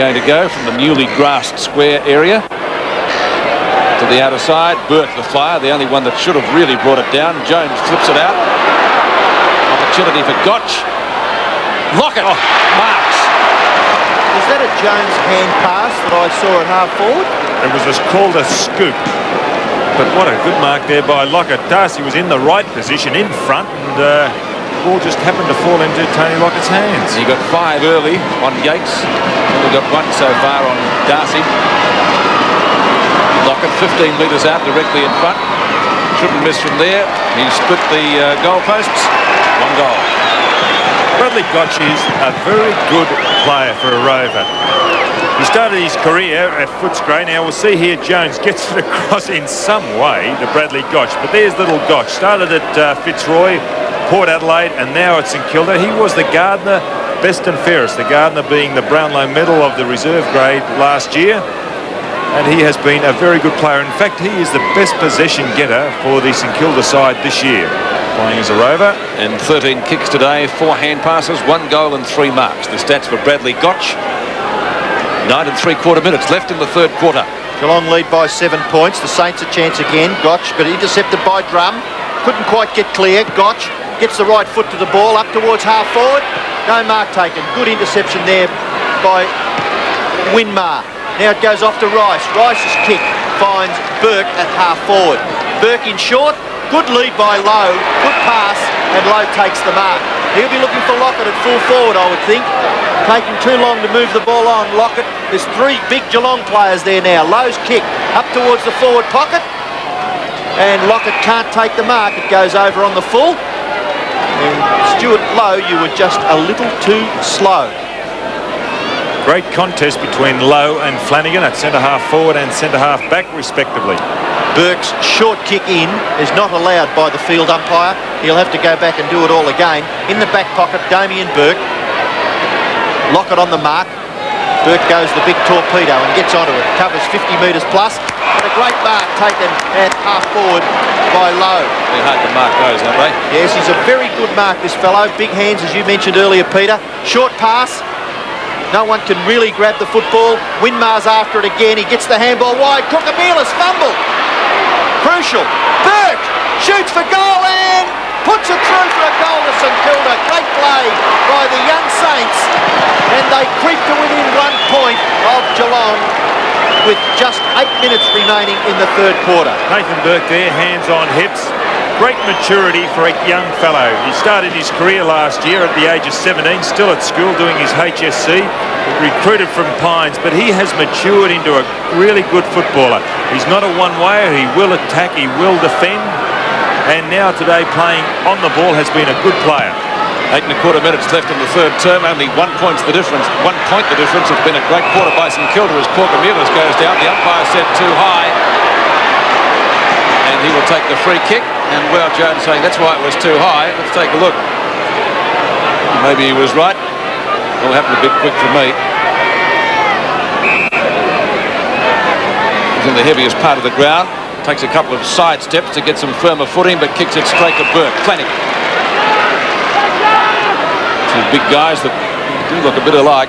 Going to go from the newly grassed square area to the outer side. Burke, the flyer, the only one that should have really brought it down. Jones flips it out. Opportunity for Gotch. Lockett marks. Is that a Jones hand pass that I saw at half forward? It was called a scoop. But what a good mark there by Lockett. Darcy was in the right position in front, and the ball just happened to fall into Tony Lockett's hands. He got 5 early on Yates. Only got 1 so far on Darcy. Lockett 15 metres out directly in front. Shouldn't miss from there. He split the goalposts. 1 goal. Bradley Gotch is a very good player for a Rover. He started his career at Footscray. Now we'll see here Jones gets it across in some way to Bradley Gotch. But there's little Gotch. Started at Fitzroy, Port Adelaide, and now at St Kilda. He was the Gardner best and fairest. The Gardner being the Brownlow medal of the reserve grade last year. And he has been a very good player. In fact, he is the best possession getter for the St Kilda side this year, playing as a Rover. And 13 kicks today, 4 hand passes, 1 goal and 3 marks. The stats for Bradley Gotch. 9 3/4 minutes left in the third quarter. Geelong lead by 7 points. The Saints a chance again. Gotch, but intercepted by Drum. Couldn't quite get clear. Gotch gets the right foot to the ball, up towards half forward. No mark taken. Good interception there by Winmar. Now it goes off to Rice. Rice's kick finds Burke at half forward. Burke in short. Good lead by Lowe. Good pass, and Lowe takes the mark. He'll be looking for Lockett at full forward, I would think. Taking too long to move the ball on. Lockett, there's 3 big Geelong players there now. Lowe's kick up towards the forward pocket. And Lockett can't take the mark. It goes over on the full. And Stuart Lowe, you were just a little too slow. Great contest between Lowe and Flanagan at centre-half forward and centre-half back, respectively. Burke's short kick in is not allowed by the field umpire. He'll have to go back and do it all again. In the back pocket, Damien Burke. Lockett on the mark. Burke goes the big torpedo and gets onto it. Covers 50 metres plus. But a great mark taken at half forward by Lowe. They're hard to mark those, aren't they? Yes, he's a very good mark, this fellow. Big hands, as you mentioned earlier, Peter. Short pass. No one can really grab the football. Winmar's after it again. He gets the handball wide. Cookamilas fumble. Crucial. Burke shoots for goal and puts it through for a goal to St Kilda. Great play by the young Saints. And they creep to within 1 point of Geelong with just 8 minutes remaining in the third quarter. Nathan Burke there, hands on hips. Great maturity for a young fellow. He started his career last year at the age of 17, still at school doing his HSC, recruited from Pines, but he has matured into a really good footballer. He's not a one-wayer. He will attack, he will defend, and now today playing on the ball has been a good player. 8 1/4 minutes left in the third term. Only 1 point the difference. 1 point the difference. It's been a great quarter by St Kilda as Cookamilas goes down. The umpire said too high. And he will take the free kick. And well, Jones saying that's why it was too high. Let's take a look. Maybe he was right. It'll happen a bit quick for me. He's in the heaviest part of the ground. Takes a couple of side steps to get some firmer footing, but kicks it straight to Burke. Flanagan. 2 big guys that do look a bit alike.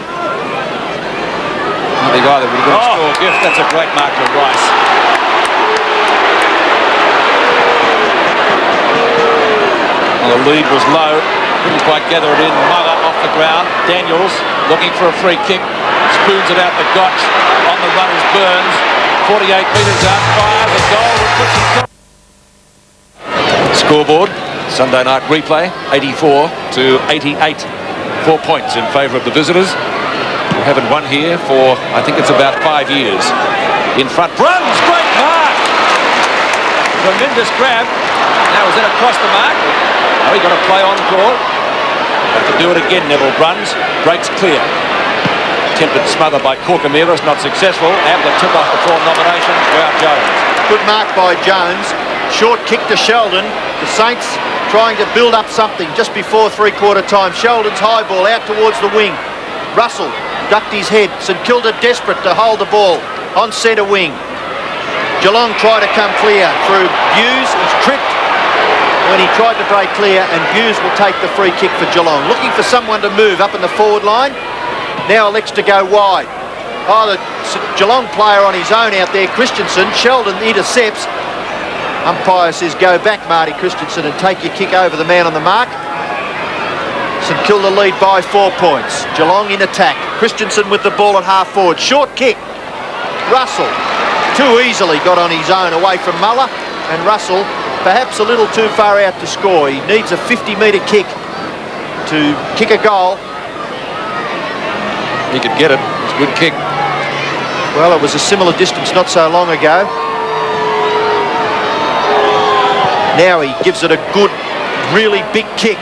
I think either would have been a score gift. That's a great mark for Rice. Well, the lead was low. Couldn't quite gather it in. Muller off the ground. Daniels looking for a free kick. Spoons it out to Gotch. On the run is Burns. 48 metres out. Fires a goal. Scoreboard. Sunday night replay. 84 to 88. 4 points in favour of the visitors. We haven't won here for, I think it's about 5 years. In front. Bruns. Great mark. Tremendous grab. Now is that across the mark? No, he got a play on call. Have to do it again, Neville Bruns. Breaks clear. Attempted smother by Cookamilas, not successful. Ambler took off before nomination. Wow, Jones. Good mark by Jones. Short kick to Sheldon. The Saints trying to build up something just before 3/4 time. Sheldon's high ball out towards the wing. Russell ducked his head. St Kilda desperate to hold the ball on centre wing. Geelong try to come clear through Hughes. He's tripped when he tried to break clear, and Hughes will take the free kick for Geelong. Looking for someone to move up in the forward line. Now elects to go wide. Oh, the Geelong player on his own out there, Christensen. Sheldon intercepts. Umpire says, go back, Marty Christensen, and take your kick over the man on the mark. St Kilda lead by 4 points. Geelong in attack. Christensen with the ball at half forward. Short kick. Russell too easily got on his own away from Muller, and Russell perhaps a little too far out to score. He needs a 50-metre kick to kick a goal. He could get it. It's a good kick. Well, it was a similar distance not so long ago. Now he gives it a good, really big kick,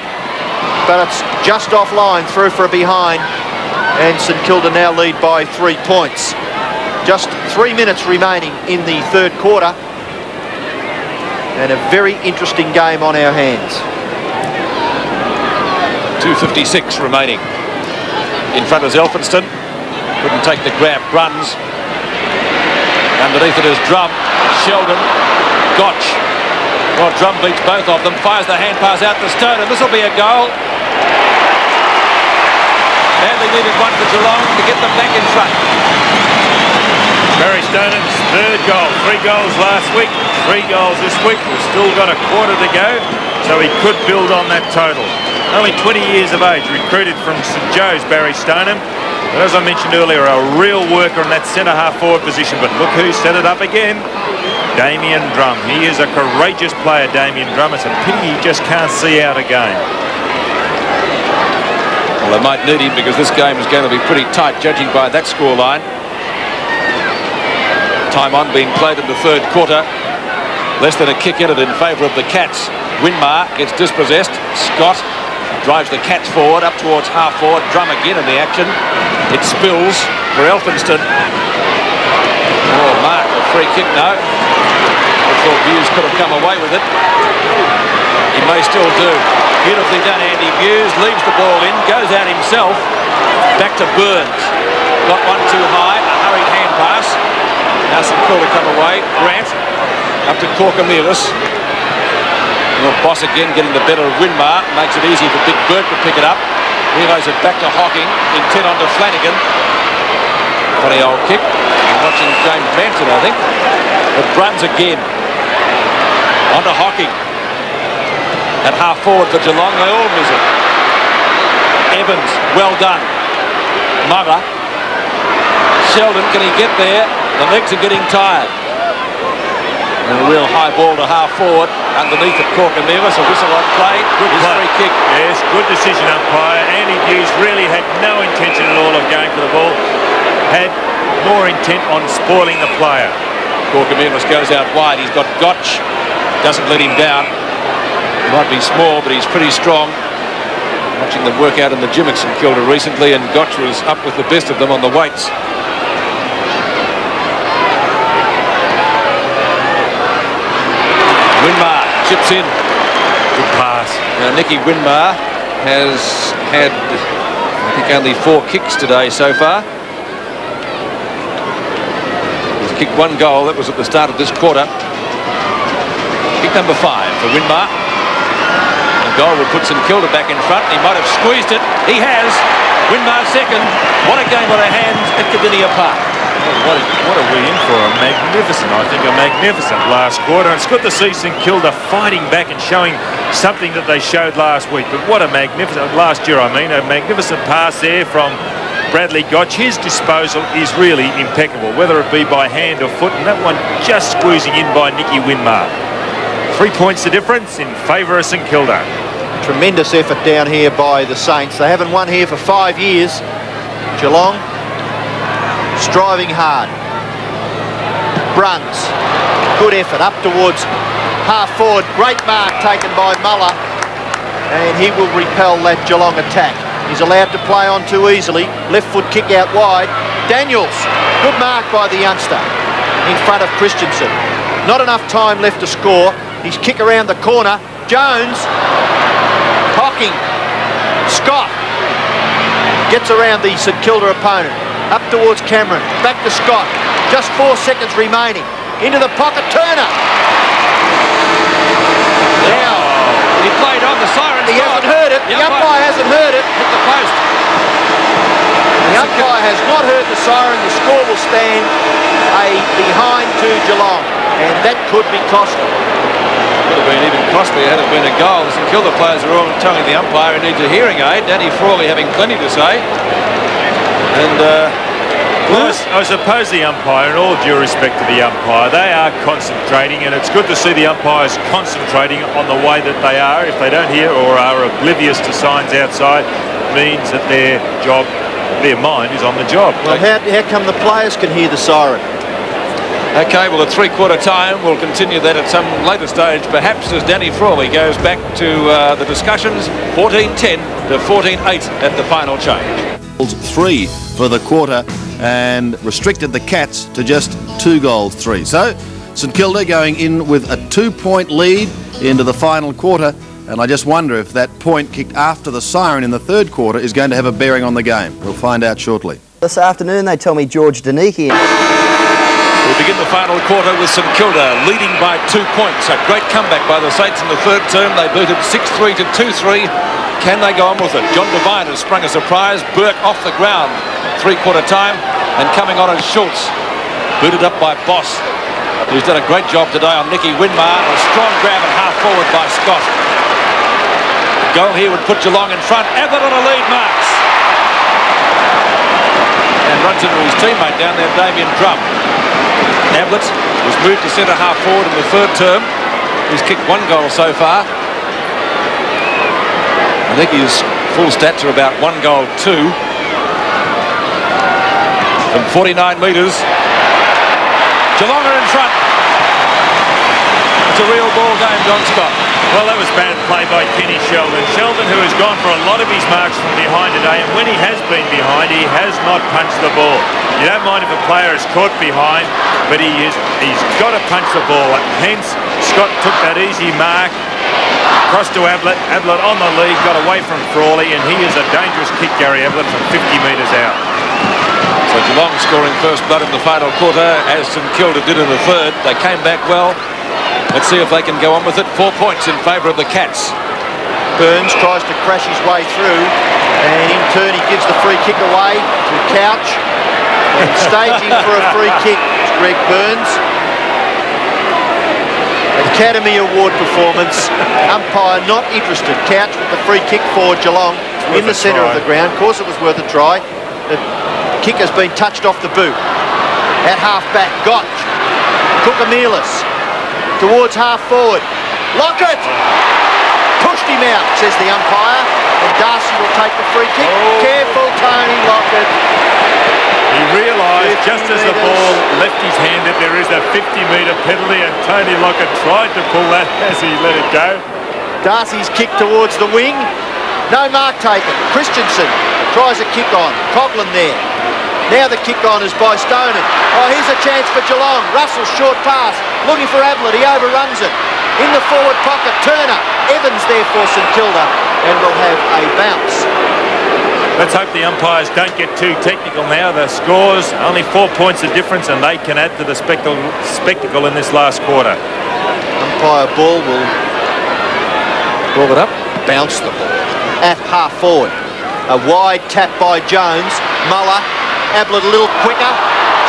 but it's just offline through for a behind, and St Kilda now lead by 3 points. Just 3 minutes remaining in the third quarter, and a very interesting game on our hands. 2:56 remaining. In front is Elphinston. Couldn't take the grab. Bruns. Underneath it is Drum. Sheldon. Gotch. Well, Drum beats both of them. Fires the hand pass out to Stone, and this will be a goal. Badly needed one for Geelong to get them back in front. Barry Stonham's third goal. 3 goals last week, 3 goals this week. We've still got a quarter to go, so he could build on that total. Only 20 years of age, recruited from St Joe's, Barry Stoneham. But as I mentioned earlier, a real worker in that centre half forward position. But look who set it up again. Damien Drum. He is a courageous player, Damien Drum. It's a pity he just can't see out a game. Well, they might need him because this game is going to be pretty tight, judging by that scoreline. Time on being played in the third quarter. Less than a kick in it in favour of the Cats. Winmar gets dispossessed. Scott drives the Cats forward up towards half forward. Drum again in the action. It spills for Elphinston. Oh, Mark, a free kick, no. I thought Hughes could have come away with it. He may still do. Beautifully done, Andy Hughes. Leaves the ball in, goes out himself. Back to Burns. Got one too high. A hurried hand pass. Now St Kilda come away. Grant up to Corcomelis. Well, Boss again getting the better of Winmar. Makes it easy for Big Bird to pick it up. Reloads it back to Hocking. Intent on to Flanagan. Funny old kick. I'm watching James Manson, I think. But Bruns again. On to Hocking. At half forward for Geelong. They all miss it. Evans, well done. Mugger. Sheldon, can he get there? The legs are getting tired. And a real high ball to half forward. Underneath it, Corcomelis, a whistle on play. Good play. Free kick. Yes, good decision, umpire. Andy Hughes really had no intention at all of going for the ball. Had more intent on spoiling the player. Corcomelis goes out wide. He's got Gotch. Doesn't let him down. He might be small, but he's pretty strong. Watching them work out in the gym at St Kilda recently, and Gotch was up with the best of them on the weights. Winmar chips in. Good pass. Now, Nicky Winmar has had, I think, only 4 kicks today so far. He's kicked 1 goal. That was at the start of this quarter. Kick number 5 for Winmar. The goal would put St Kilda back in front. He might have squeezed it. He has. Winmar second. What a game on our hands at Cardinia Park. What are we in for? A magnificent, I think, a magnificent last quarter. And it's good to see St Kilda fighting back and showing something that they showed last week. But what a magnificent, last year I mean, a magnificent pass there from Bradley Gotch. His disposal is really impeccable, whether it be by hand or foot. And that one just squeezing in by Nicky Winmar. 3 points the difference in favour of St Kilda. Tremendous effort down here by the Saints. They haven't won here for 5 years. Geelong striving hard. Bruns, good effort up towards half forward. Great mark taken by Muller, and he will repel that Geelong attack. He's allowed to play on too easily. Left foot kick out wide. Daniels, good mark by the youngster in front of Christensen. Not enough time left to score. His kick around the corner. Jones, Hocking, Scott gets around the St Kilda opponent. Up towards Cameron, back to Scott. Just 4 seconds remaining. Into the pocket, Turner. Now, he played on the siren. He hasn't heard it. The umpire hasn't heard it. Hit the post. The umpire has not heard the siren. The score will stand a behind to Geelong, and that could be costly. Would have been even costlier had it been a goal. The St Kilda players are all telling the umpire he needs a hearing aid. Danny Frawley having plenty to say. And well, I suppose the umpire, in all due respect to the umpire, they are concentrating, and it's good to see the umpires concentrating on the way that they are. If they don't hear or are oblivious to signs outside, it means that their job, their mind is on the job. Well, how come the players can hear the siren? okay, well, at three-quarter time, we'll continue that at some later stage, perhaps as Danny Frawley goes back to the discussions. 14-10 to 14-8 at the final change. 3 for the quarter and restricted the Cats to just 2 goals 3. So St Kilda going in with a 2-point lead into the final quarter, and I just wonder if that point kicked after the siren in the third quarter is going to have a bearing on the game. We'll find out shortly. This afternoon they tell me George Deniki. We begin the final quarter with St Kilda leading by 2 points. A great comeback by the Saints in the third term. They beat it 6-3 to 2-3. Can they go on with it? John Devine has sprung a surprise. Burke off the ground. Three-quarter time. And coming on is Schultz. Booted up by Boss, who's done a great job today on Nicky Winmar. A strong grab at half forward by Scott. The goal here would put Geelong in front. Ablett on a lead marks. And runs into his teammate down there, Damien Drum. Ablett was moved to centre half forward in the third term. He's kicked 1 goal so far. I think his full stats are about 1 goal 2. From 49 metres. Geelong are in front. It's a real ball game, John Scott. Well, that was bad play by Kenny Sheldon. Sheldon, who has gone for a lot of his marks from behind today, and when he has been behind, he has not punched the ball. You don't mind if a player is caught behind, but he's got to punch the ball. Hence, Scott took that easy mark, crossed to Ablett. Ablett on the lead, got away from Frawley, and he is a dangerous kick, Gary Ablett, from 50 metres out. So Geelong scoring first blood in the final quarter, as St Kilda did in the third. They came back well. Let's see if they can go on with it. 4 points in favour of the Cats. Burns tries to crash his way through, and in turn he gives the free kick away to Couch. And staging for a free kick, Greg Burns. Academy Award performance. Umpire not interested. Couch with the free kick for Geelong in the centre of the ground. Of course it was worth a try. The kick has been touched off the boot. At half back, Gotch. Kukamelis towards half forward. Lockett! Pushed him out, says the umpire. And Darcy will take the free kick. Careful, Tony Lockett. He realised just as the ball left his hand that there is a 50-metre penalty, and Tony Lockett tried to pull that as he let it go. Darcy's kick towards the wing. No mark taken. Christensen tries a kick on. Coughlin there. Now the kick on is by Stoner. Oh, here's a chance for Geelong. Russell's short pass. Looking for Ablett. He overruns it. In the forward pocket, Turner. Evans there for St Kilda. And we'll have a bounce. Let's hope the umpires don't get too technical now. The scores, only 4 points of difference, and they can add to the spectacle in this last quarter. Umpire Ball will Ball it up. bounce the ball at half forward. A wide tap by Jones. Muller. Ablett a little quicker.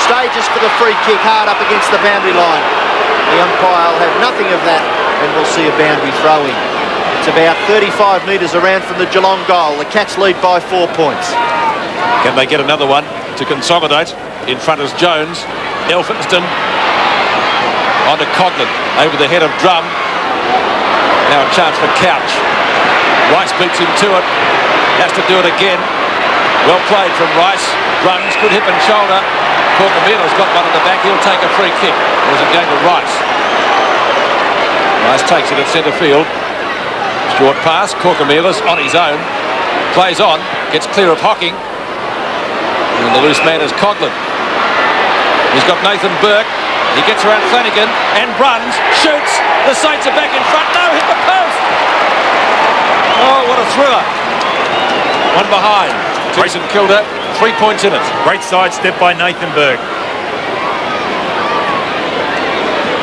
Stages for the free kick hard up against the boundary line. The umpire will have nothing of that, and we'll see a boundary throw in. It's about 35 metres around from the Geelong goal. The Cats lead by 4 points. Can they get another one to consolidate? In front is Jones. Elphinston onto Coughlin. Over the head of Drum. Now a chance for Couch. Rice beats him to it. Has to do it again. Well played from Rice. Runs, good hip and shoulder. Corcamila's got one in the back. He'll take a free kick. Or is it going to Rice? Rice takes it at centre field. Short pass. Corcamila's on his own. Plays on. Gets clear of Hocking. And the loose man is Coughlin. He's got Nathan Burke. He gets around Flanagan and runs. Shoots. The Saints are back in front. No, hit the post. Oh, what a thriller. One behind. St Kilda, 3 points in it. Great sidestep by Nathan Burke.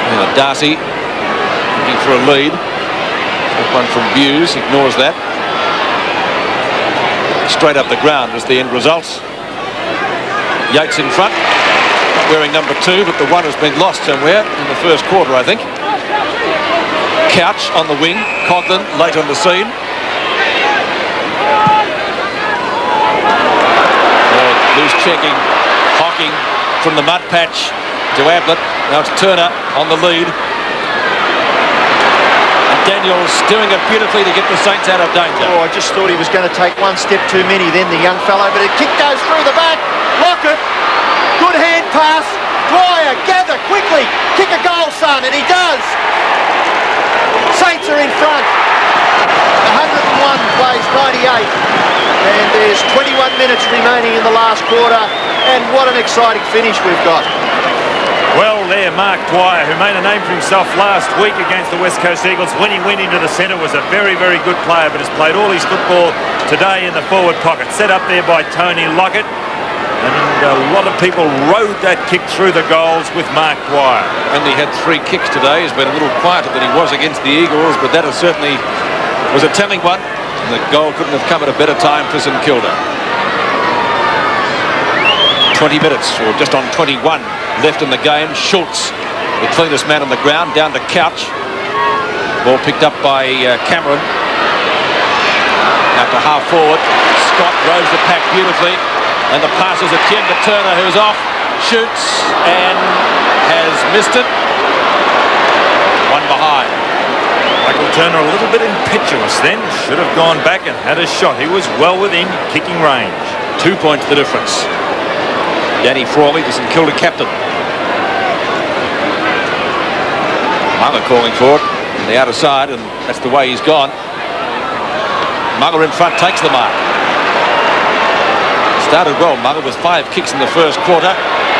Now Darcy looking for a lead. Got one from Buse, ignores that. Straight up the ground is the end result. Yates in front, wearing number 2, but the 1 has been lost somewhere in the first quarter, I think. Couch on the wing, Coghlan late on the scene. Loose checking, Hocking from the mud patch to Ablett. Now it's Turner on the lead. And Daniels doing it beautifully to get the Saints out of danger. Oh, I just thought he was going to take one step too many then, the young fellow, but a kick goes through the back. Lockett, good hand pass. Dwyer, gather quickly, kick a goal, son, and he does. Saints are in front. 101 plays 98. And there's 21 minutes remaining in the last quarter. And what an exciting finish we've got. Well, there, Mark Dwyer, who made a name for himself last week against the West Coast Eagles when he went into the centre, was a very, very good player, but has played all his football today in the forward pocket. Set up there by Tony Lockett. And a lot of people rode that kick through the goals with Mark Dwyer. Only had 3 kicks today. He's been a little quieter than he was against the Eagles, but that certainly was a telling one. And the goal couldn't have come at a better time for St Kilda. 20 minutes, or just on 21, left in the game. Schultz, the cleanest man on the ground, down to Couch. Ball picked up by Cameron. Out to half forward. Scott rows the pack beautifully. And the pass is Etienne to Turner, who's off, shoots, and has missed it. 1 behind. Michael Turner a little bit impetuous then. Should have gone back and had a shot. He was well within kicking range. 2 points the difference. Danny Frawley, the St Kilda captain. Muller calling for it on the outer side, and that's the way he's gone. Muller in front takes the mark. Started well, Muller, with 5 kicks in the first quarter.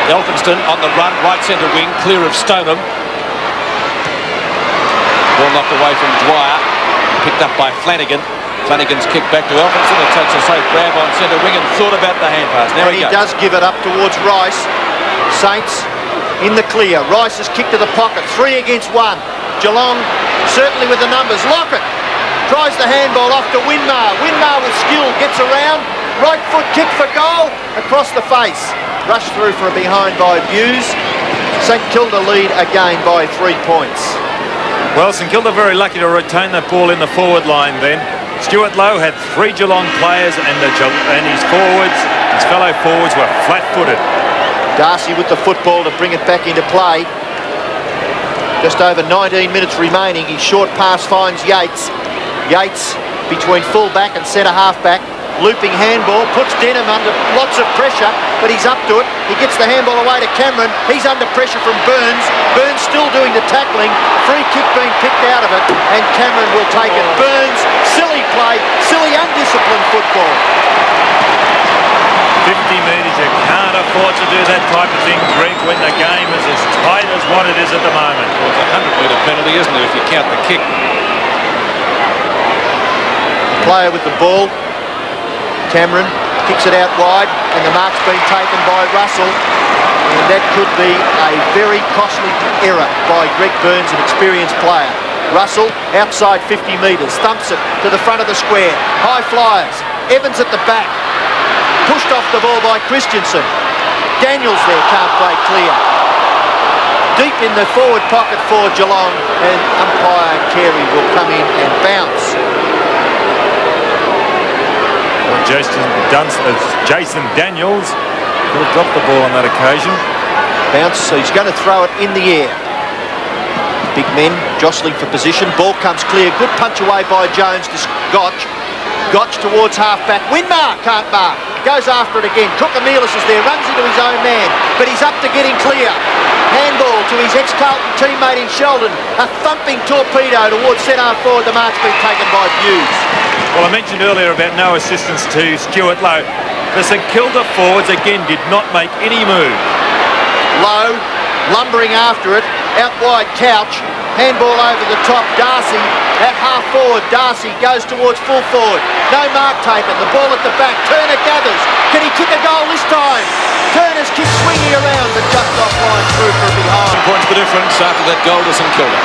Elphinston on the run, right centre wing, clear of Stoneham. Ball knocked away from Dwyer, picked up by Flanagan. Flanagan's kick back to Elphinston. It takes a safe grab on centre wing and thought about the hand pass. Now he does give it up towards Rice. Saints in the clear. Rice is kicked to the pocket. 3 against 1. Geelong certainly with the numbers. Lockett tries the handball off to Winmar. Winmar with skill gets around. Right foot kick for goal. Across the face. Rushed through for a behind by Hughes. St Kilda lead again by 3 points. Well, St Kilda very lucky to retain that ball in the forward line then. Stuart Lowe had 3 Geelong players and his forwards, his fellow forwards, were flat-footed. Darcy with the football to bring it back into play. Just over 19 minutes remaining. His short pass finds Yates. Yates between full-back and centre-half-back. Looping handball, puts Denham under lots of pressure, but he's up to it. He gets the handball away to Cameron. He's under pressure from Burns. Burns still doing the tackling. Free kick being picked out of it, and Cameron will take it. Burns, silly play, silly undisciplined football. 50 metres, you can't afford to do that type of thing, Greg, when the game is as tight as what it is at the moment. Well, it's a 100-metre penalty, isn't it, if you count the kick? Player with the ball. Cameron kicks it out wide, and the mark's been taken by Russell, and that could be a very costly error by Greg Burns, an experienced player. Russell outside 50 metres, thumps it to the front of the square. High flyers. Evans at the back. Pushed off the ball by Christensen. Daniels there can't break clear. Deep in the forward pocket for Geelong, and umpire Carey will come in and bounce. Jason Daniels could have dropped the ball on that occasion. Bounce, so he's going to throw it in the air. Big men jostling for position. Ball comes clear. Good punch away by Jones to Gotch. Gotch towards half-back. Winmar can't mark. Goes after it again. Kokomilis is there. Runs into his own man. But he's up to getting clear. Handball to his ex-Carlton teammate in Sheldon. A thumping torpedo towards centre forward. The mark's been taken by Hughes. Well, I mentioned earlier about no assistance to Stuart Lowe. The St Kilda forwards again did not make any move. Lowe lumbering after it. Out wide Couch. Handball over the top. Darcy at half forward. Darcy goes towards full forward. No mark taken. The ball at the back. Turner gathers. Can he kick a goal this time? Turner's kick swinging around, but just offline through for a behind. Points the difference after that goal to St Kilda.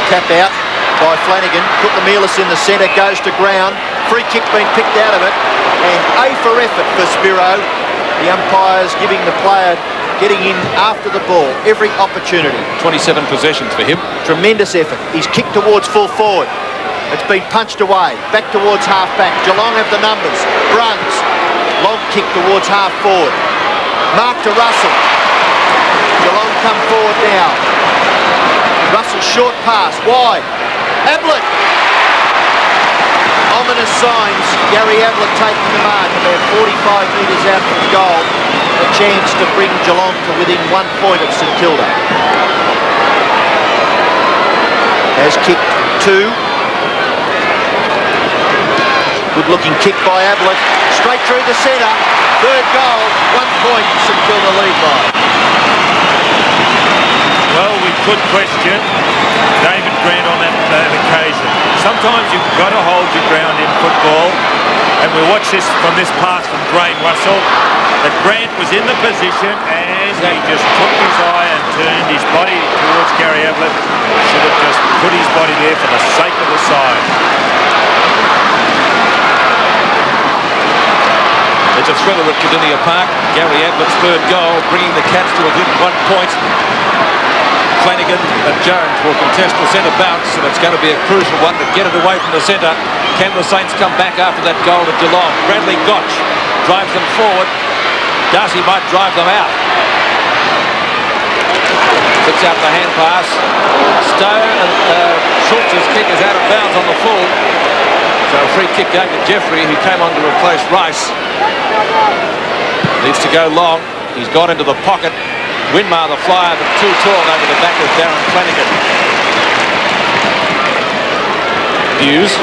Tap out by Flanagan. Kokomilis in the centre, goes to ground. Free kick being picked out of it. And A for effort for Spiro. The umpires giving the player getting in after the ball every opportunity. 27 possessions for him. Tremendous effort. He's kicked towards full forward. It's been punched away. Back towards half-back. Geelong have the numbers. Bruns. Long kick towards half-forward. Mark to Russell. Geelong come forward now. Russell short pass. Wide. Ablett. Ominous signs. Gary Ablett taking the mark. About 45 metres out from goal. A chance to bring Geelong to within 1 point of St Kilda. Has kicked two. Good looking kick by Ablett. Straight through the centre. Third goal. 1 point. St Kilda lead by. Well, we could question David Grant on that occasion. Sometimes you've got to hold your ground in football. And we watch this from this pass from Grant Russell. That Grant was in the position and he just took his eye and turned his body towards Gary Ablett. Should have just put his body there for the sake of the side. It's a thriller at Kardinia Park. Gary Ablett's third goal, bringing the Cats to within 1 point. Flanagan and Jones will contest the centre bounce, and it's going to be a crucial one to get it away from the centre. Can the Saints come back after that goal to Geelong? Bradley Gotch drives them forward. Darcy might drive them out. Puts out the hand pass. Stone and Schultz's kick is out of bounds on the full. So a free kick going to Jeffrey, who came on to replace Rice. Needs to go long. He's got into the pocket. Winmar, the flyer, but too tall over the back of Darren Flanagan. Hughes.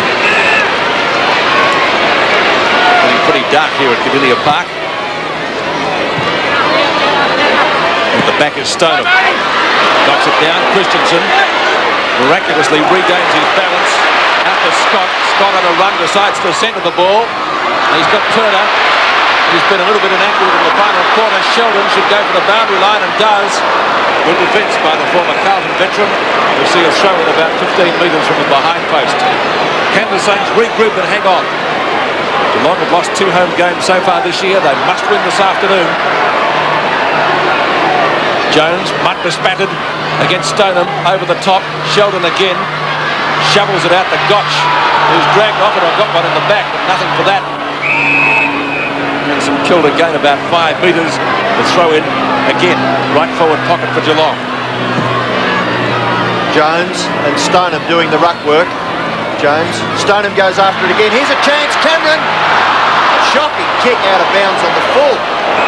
Getting pretty dark here at Kardinia Park. At the back is Stoneham. Knocks it down. Christensen miraculously regains his balance. Out to Scott. Scott on a run decides to centre the ball. And he's got Turner. He's been a little bit inaccurate in the final quarter. Sheldon should go for the boundary line and does. Good defence by the former Carlton veteran. We'll see a throw in about 15 metres from the behind post. Can the Saints regroup and hang on? Geelong have lost 2 home games so far this year. They must win this afternoon. Jones, mud bespattered against Stoneham over the top. Sheldon again shovels it out to Gotch, who's dragged off it. I got one in the back, but nothing for that. And St Kilda gain about 5 metres. The throw in again, right forward pocket for Geelong. Jones and Stoneham doing the ruck work. Jones, Stoneham goes after it again. Here's a chance, Cameron. Shocking kick out of bounds on the full.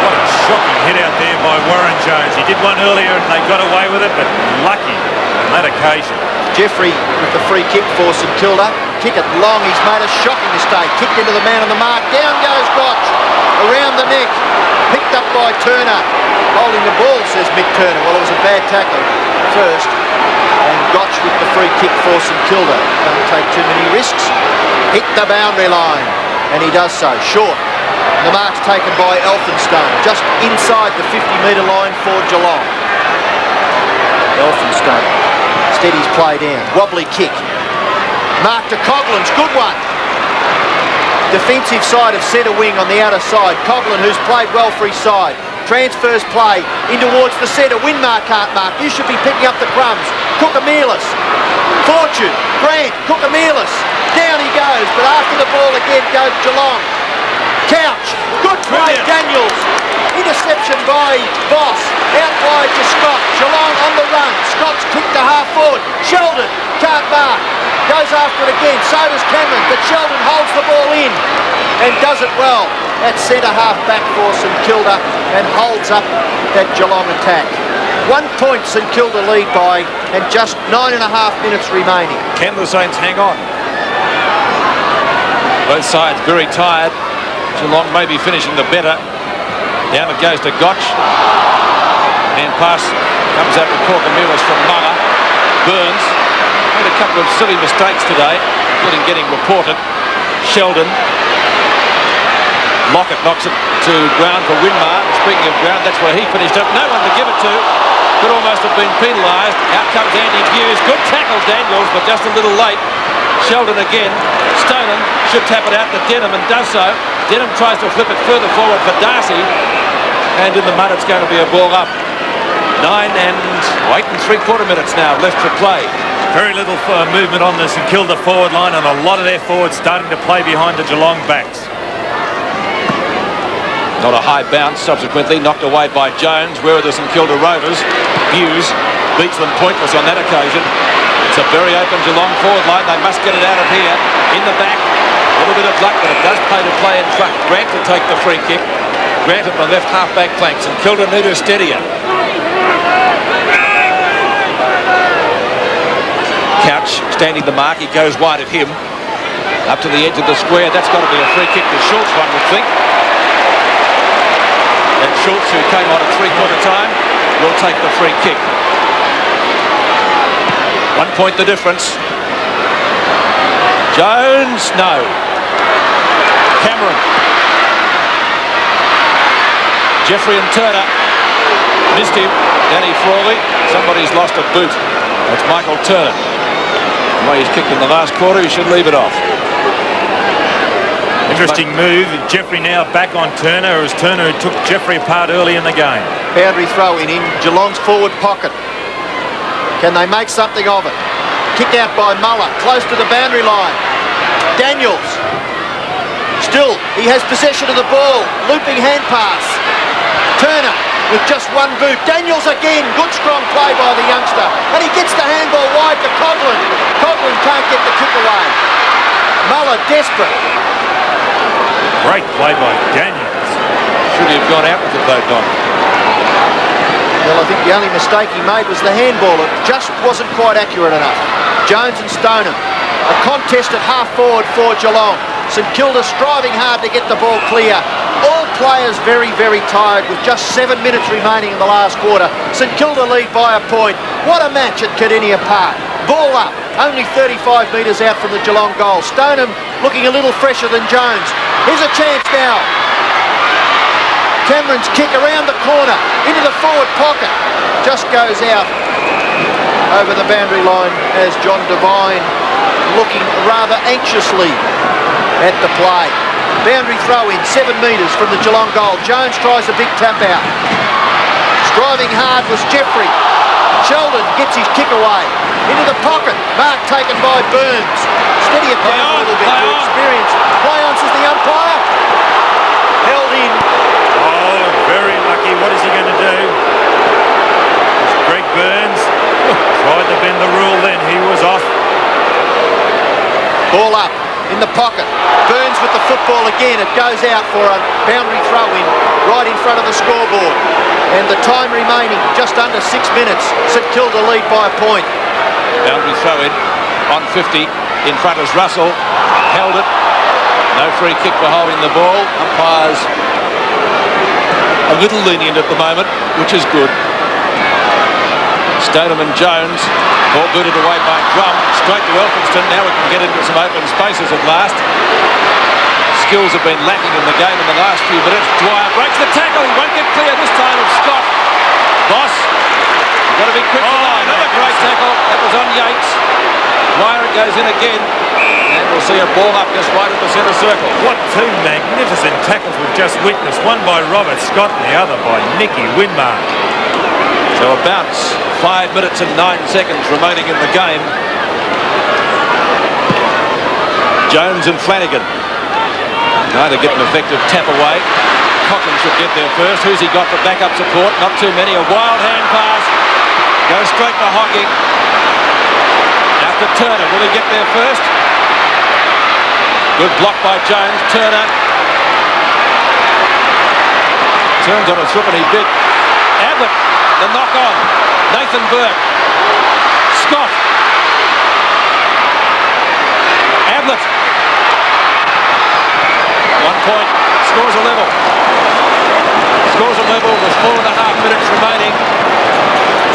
What a shocking hit out there by Warren Jones. He did one earlier and they got away with it, but lucky on that occasion. Jeffrey with the free kick for St Kilda. Kick it long. He's made a shocking mistake. Kicked into the man on the mark. Down goes Gotch. Around the neck. Picked up by Turner. Holding the ball, says Mick Turner. Well, it was a bad tackle first. And Gotch with the free kick for St Kilda. Don't take too many risks. Hit the boundary line. And he does so. Short. The mark's taken by Elphinstone. Just inside the 50-metre line for Geelong. Elphinstone. Steadies play down. Wobbly kick. Mark to Coughlin's. Good one. Defensive side of centre wing on the outer side. Coughlin, who's played well for his side. Transfers play in towards the centre. Winmar can't mark. You should be picking up the crumbs. Cookamelis. Fortune. Grant. Cookamelis. Down he goes, but after the ball again goes Geelong. Couch. Good play, Daniels. Interception by Boss. Out wide to Scott. Geelong on the run. Scott's kicked to half forward. Sheldon can't mark. Goes after it again. So does Cameron, but Sheldon holds the ball in and does it well. At centre half back for St Kilda and holds up that Geelong attack. 1 point St Kilda lead by and just 9.5 minutes remaining. Can the Saints hang on? Both sides very tired. Geelong may be finishing the better. Down it goes to Gotch. And pass comes out to Corcomelis from Mara. Burns made a couple of silly mistakes today. Getting reported. Sheldon. Lockett knocks it to ground for Winmar. Speaking of ground, that's where he finished up. No one to give it to. Could almost have been penalised. Out comes Andy Hughes. Good tackle, Daniels, but just a little late. Sheldon again. Stoneham should tap it out to Denham and does so. Denham tries to flip it further forward for Darcy. and in the mud it's going to be a ball up. 8 and 3/4 minutes now left for play. Very little movement on the St Kilda forward line, and a lot of their forwards starting to play behind the Geelong backs. Not a high bounce, subsequently knocked away by Jones. Where are the St Kilda Rovers? Hughes beats them pointless on that occasion. It's a very open Geelong forward line. They must get it out of here. In the back, a little bit of luck, but it does pay to play in front. Grant to take the free kick. Grant at the left half-back flank. St Kilda need a steadier. Couch standing the mark. He goes wide of him. Up to the edge of the square. That's got to be a free kick to Schultz, one would think. And Schultz, who came on at 3/4 time, will take the free kick. 1 point the difference. Jones, no. Cameron. Jeffrey and Turner missed him. Danny Frawley. Somebody's lost a boot. That's Michael Turner. The way he's kicked in the last quarter, he should leave it off. Interesting move. Jeffrey now back on Turner, as Turner took Jeffrey apart early in the game. Boundary throw in Geelong's forward pocket. Can they make something of it? Kick out by Muller, close to the boundary line. Daniels. Still, he has possession of the ball. Looping hand pass. Turner with just one boot. Daniels again. Good strong play by the youngster. And he gets the handball wide to Coughlin. Coughlin can't get the kick away. Muller desperate. Great play by Daniels. Should he have gone out with it though, Don? Well, I think the only mistake he made was the handball. It just wasn't quite accurate enough. Jones and Stoneham. A contest at half forward for Geelong. St Kilda striving hard to get the ball clear. All players very, very tired with just 7 minutes remaining in the last quarter. St Kilda lead by a point. What a match at Cardinia Park. Ball up, only 35 metres out from the Geelong goal. Stoneham looking a little fresher than Jones. Here's a chance now. Cameron's kick around the corner, into the forward pocket. Just goes out over the boundary line as John Devine looking rather anxiously at the play. Boundary throw in, 7 metres from the Geelong goal. Jones tries a big tap out. Striving hard was Jeffrey. Sheldon gets his kick away. Into the pocket. Mark taken by Burns. Steady it down a little bit to experience. Play on, says the umpire. Held in. Oh, very lucky. What is he going to do? Greg Burns tried to bend the rule then. He was off. Ball up in the pocket. Burns with the football again. It goes out for a boundary throw in right in front of the scoreboard. And the time remaining just under 6 minutes. St Kilda lead by a point. Boundary throw in on 50. In front is Russell. Held it. No free kick for holding the ball. Umpires a little lenient at the moment, which is good. Stoneham and Jones. Ball booted away by Drum. Straight to Elphinston. Now we can get into some open spaces at last. Skills have been lacking in the game in the last few minutes. Dwyer breaks the tackle. He won't get clear this time of Scott. Boss, you've got to be quick to line. Another great tackle. That was on Yates. Dwyer goes in again. And we'll see a ball up just wide of the centre circle. What two magnificent tackles we've just witnessed. One by Robert Scott and the other by Nicky Winmark. So a bounce. 5 minutes and 9 seconds remaining in the game. Jones and Flanagan. Neither get an effective tap away. Cochrane should get there first. Who's he got for backup support? Not too many. A wild hand pass. Goes straight to Hockey. Out to Turner. Will he get there first? Good block by Jones. Turner. Turns on a threepenny bit. Ablett. The knock on. Nathan Burke. Scott. Ablett. 1 point. Scores a level. Scores a level with 4.5 minutes remaining.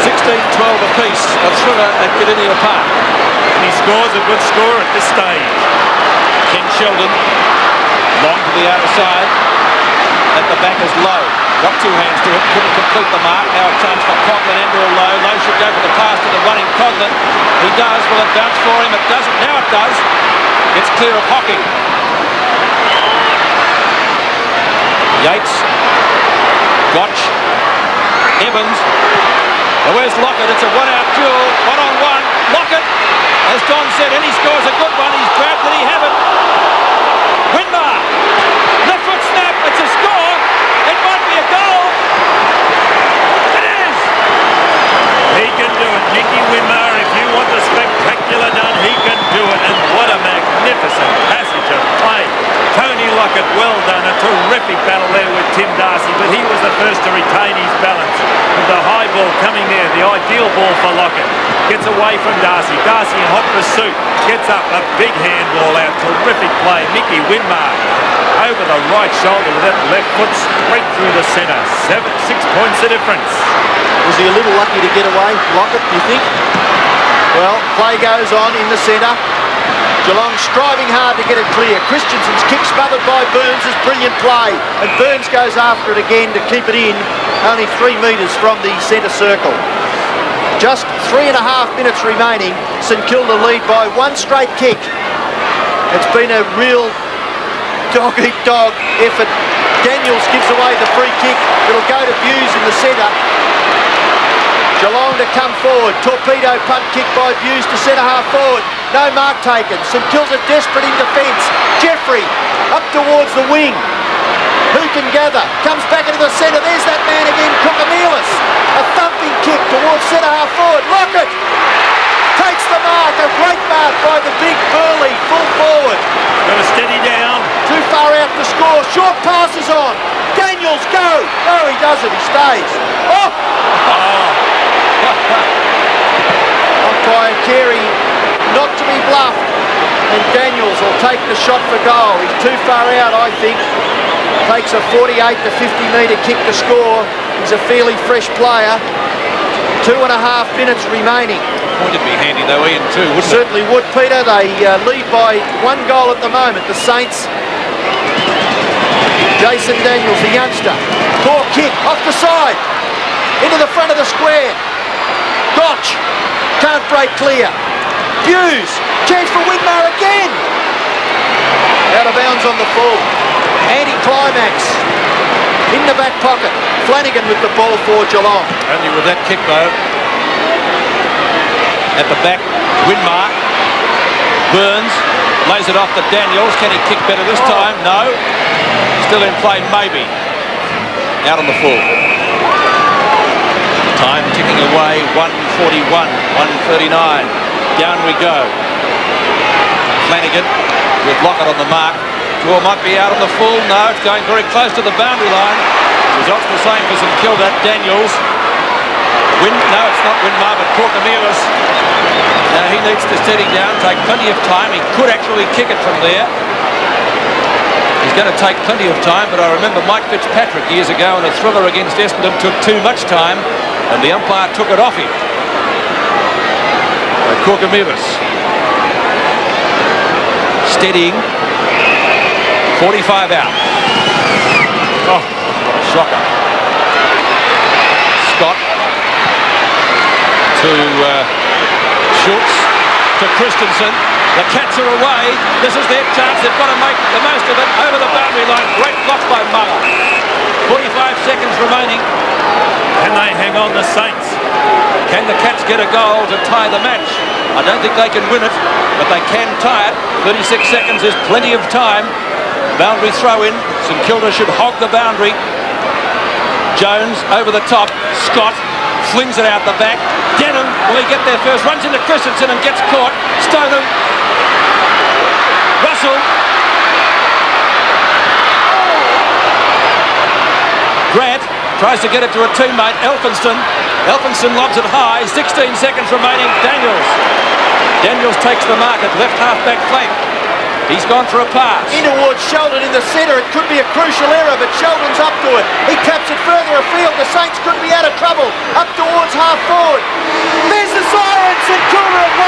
16-12 apiece. A thriller at Cardinia Park. And he scores a good score at this stage. Ken Sheldon. Long to the outer side. At the back is Lowe. Got 2 hands to it. Couldn't complete the mark. Now a chance for Coughlin and or Lowe. Lowe should go for the pass to the running Coughlin. He does. Will it bounce for him? It doesn't. Now it does. It's clear of Hockey. Yates. Gotch. Evans. Now where's Lockett? It's a one-out duel. One-on-one. Lockett, as Don said, and he scores a good one. He's grabbed. Did he have it? Winmar. Left foot snap. It's a score. It might be a goal. It is. He can do it. Nicky Winmar, if you want the spectacular done, he can do it. And what a magnificent passage of play. Tony Lockett, well done. A terrific battle there with Tim Darcy, but he was the first to retain his balance. With the high ball coming there, the ideal ball for Lockett. Gets away from Darcy. Darcy in hot pursuit. Gets up, a big handball out. Terrific play. Nicky Winmar over the right shoulder with that left foot straight through the centre. 6 points the difference. Was he a little lucky to get away, Lockett, do you think? Well, play goes on in the centre. Geelong striving hard to get it clear. Christensen's kick smothered by Burns is brilliant play. And Burns goes after it again to keep it in. Only 3 metres from the centre circle. Just 3.5 minutes remaining. St Kilda lead by 1 straight kick. It's been a real dog-eat-dog effort. Daniels gives away the free kick. It'll go to Buse in the centre. Geelong to come forward. Torpedo punt kick by Buse to centre half forward. No mark taken. St Kilda desperate in defence. Jeffrey up towards the wing. Who can gather? Comes back into the centre. There's that man again, Kokomilis. A thumping kick towards centre half forward. Lockett takes the mark. A great mark by the big burly full forward. Got to steady down. Too far out to score. Short passes on. Daniels, go. No, he doesn't. He stays. Oh! Umpire Carey not to be bluffed, and Daniels will take the shot for goal. He's too far out, I think. Takes a 48 to 50 metre kick to score. He's a fairly fresh player. 2.5 minutes remaining. Point would be handy though, Ian, too, wouldn't it? Certainly would, Peter. They lead by 1 goal at the moment. The Saints. Jason Daniels, the youngster. Poor kick off the side. Into the front of the square. Gotch can't break clear. Buse, chance for Winmar again. Out of bounds on the full. Anti-climax in the back pocket. Flanagan with the ball for Geelong. Only with that kick though. At the back, Winmar. Burns lays it off to Daniels. Can he kick better this time? No. Still in play, maybe. Out on the full. Time ticking away, 1:41, 1:39. Down we go. Flanagan with Lockett on the mark. Draw might be out on the full. No, it's going very close to the boundary line. Results the same for St Kilda. Daniels. No, it's not Winmar, but Kokomilis. Now he needs to steady down, take plenty of time. He could actually kick it from there. He's going to take plenty of time, but I remember Mike Fitzpatrick years ago in a thriller against Essendon took too much time, and the umpire took it off him. Kokomilis. Steadying. 45 out. Oh, what a shocker. Scott to Schultz to Christensen. The Cats are away. This is their chance. They've got to make the most of it. Over the boundary line. Great block by Mugger. 45 seconds remaining. Can they hang on, the Saints? Can the Cats get a goal to tie the match? I don't think they can win it, but they can tie it. 36 seconds is plenty of time. Boundary throw in. St Kilda should hog the boundary. Jones over the top. Scott flings it out the back. Denham, will he get there first? Runs into Christensen and gets caught. Stoneham. Russell. Grant tries to get it to a teammate. Elphinston. Elphinston lobs it high. 16 seconds remaining. Daniels takes the mark at left half-back flank. He's gone for a pass. In towards Sheldon in the centre. It could be a crucial error, but Sheldon's up to it. He taps it further afield. The Saints could be out of trouble. Up towards half forward. There's the siren. St Kilda have